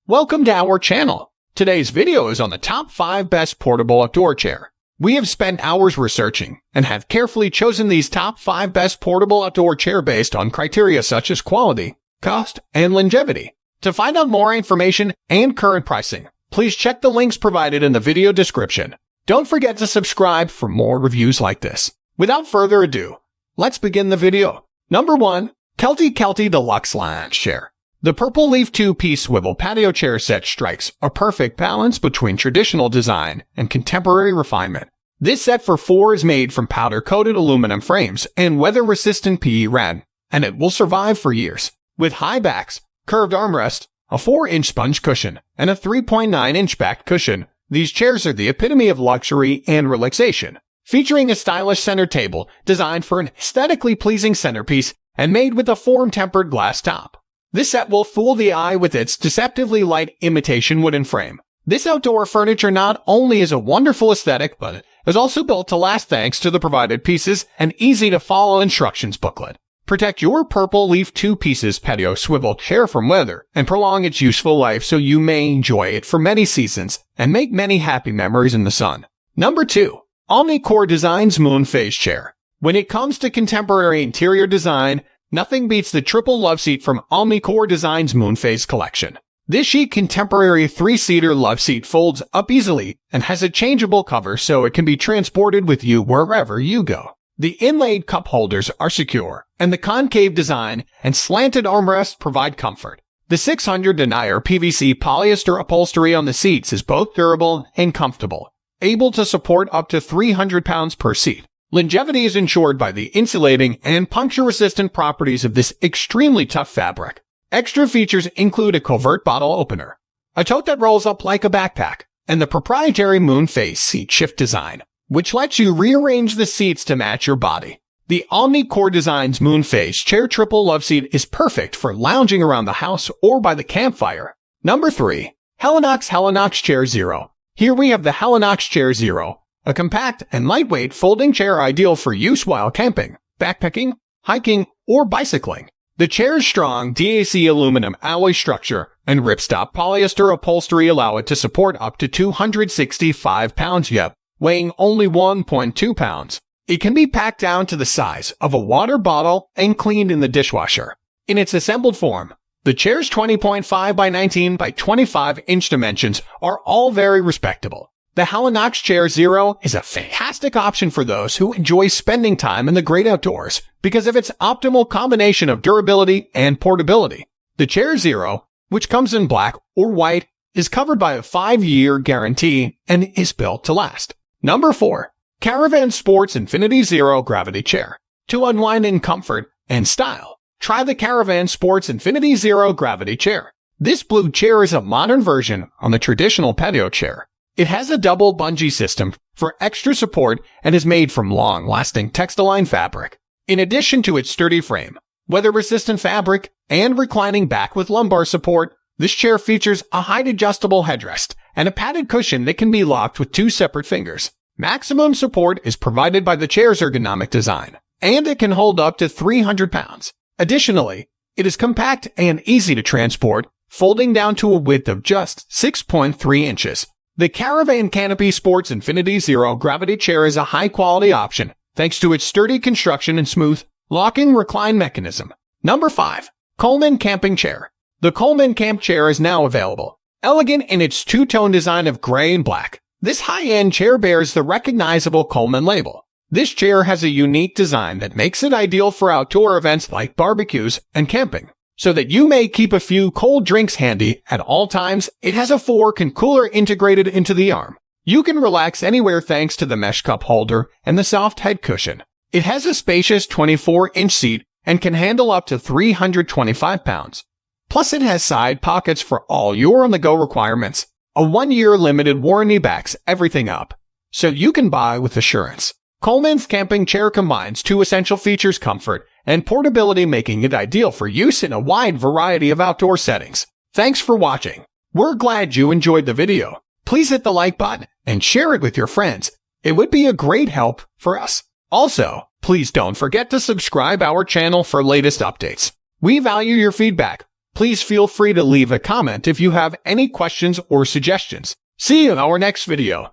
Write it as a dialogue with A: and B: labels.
A: Welcome to our channel. Today's video is on the top 5 best portable outdoor chair. We have spent hours researching and have carefully chosen these top 5 best portable outdoor chair based on criteria such as quality, cost, and longevity. To find out more information and current pricing, please check the links provided in the video description. Don't forget to subscribe for more reviews like this. Without further ado, let's begin the video. Number 1. Kelty Deluxe Lounge Chair. The purple leaf 2-piece swivel patio chair set strikes a perfect balance between traditional design and contemporary refinement. This set for 4 is made from powder-coated aluminum frames and weather-resistant PE rad, and it will survive for years. With high backs, curved armrests, a 4-inch sponge cushion, and a 3.9-inch back cushion, these chairs are the epitome of luxury and relaxation. Featuring a stylish center table designed for an aesthetically pleasing centerpiece and made with a form-tempered glass top. This set will fool the eye with its deceptively light imitation wooden frame. This outdoor furniture not only is a wonderful aesthetic, but is also built to last thanks to the provided pieces and easy-to-follow instructions booklet. Protect your purple leaf 2-piece patio swivel chair from weather and prolong its useful life so you may enjoy it for many seasons and make many happy memories in the sun. Number 2. OmniCore Design's MoonPhase Chair. When it comes to contemporary interior design, nothing beats the triple love seat from OmniCore Design's MoonPhase collection. This chic contemporary 3-seater love seat folds up easily and has a changeable cover so it can be transported with you wherever you go. The inlaid cup holders are secure, and the concave design and slanted armrests provide comfort. The 600 denier PVC polyester upholstery on the seats is both durable and comfortable, able to support up to 300 pounds per seat. Longevity is ensured by the insulating and puncture-resistant properties of this extremely tough fabric. Extra features include a covert bottle opener, a tote that rolls up like a backpack, and the proprietary MoonPhase seat shift design, which lets you rearrange the seats to match your body. The OmniCore Design's MoonPhase Chair Triple Love Seat is perfect for lounging around the house or by the campfire. Number 3. Helinox Chair Zero. Here we have the Helinox Chair Zero, a compact and lightweight folding chair ideal for use while camping, backpacking, hiking, or bicycling. The chair's strong DAC aluminum alloy structure and ripstop polyester upholstery allow it to support up to 265 pounds, weighing only 1.2 pounds. It can be packed down to the size of a water bottle and cleaned in the dishwasher. In its assembled form, the chair's 20.5 by 19 by 25 inch dimensions are all very respectable. The Helinox Chair Zero is a fantastic option for those who enjoy spending time in the great outdoors because of its optimal combination of durability and portability. The Chair Zero, which comes in black or white, is covered by a 5-year guarantee and is built to last. Number 4. Caravan Sports Infinity Zero Gravity Chair. To unwind in comfort and style, try the Caravan Sports Infinity Zero Gravity Chair. This blue chair is a modern version on the traditional patio chair. It has a double bungee system for extra support and is made from long-lasting textiline fabric. In addition to its sturdy frame, weather-resistant fabric, and reclining back with lumbar support, this chair features a height-adjustable headrest and a padded cushion that can be locked with 2 separate fingers. Maximum support is provided by the chair's ergonomic design, and it can hold up to 300 pounds. Additionally, it is compact and easy to transport, folding down to a width of just 6.3 inches. The Caravan Canopy Sports Infinity Zero Gravity Chair is a high-quality option thanks to its sturdy construction and smooth, locking recline mechanism. Number 5. Coleman Camping Chair. The Coleman Camp Chair is now available. Elegant in its two-tone design of gray and black, this high-end chair bears the recognizable Coleman label. This chair has a unique design that makes it ideal for outdoor events like barbecues and camping. So that you may keep a few cold drinks handy at all times, it has a fork and cooler integrated into the arm. You can relax anywhere thanks to the mesh cup holder and the soft head cushion. It has a spacious 24-inch seat and can handle up to 325 pounds. Plus, it has side pockets for all your on-the-go requirements. A 1-year limited warranty backs everything up, so you can buy with assurance. Coleman's camping chair combines 2 essential features: comfort and portability, making it ideal for use in a wide variety of outdoor settings. Thanks for watching. We're glad you enjoyed the video. Please hit the like button and share it with your friends. It would be a great help for us. Also, please don't forget to subscribe our channel for latest updates. We value your feedback. Please feel free to leave a comment if you have any questions or suggestions. See you in our next video.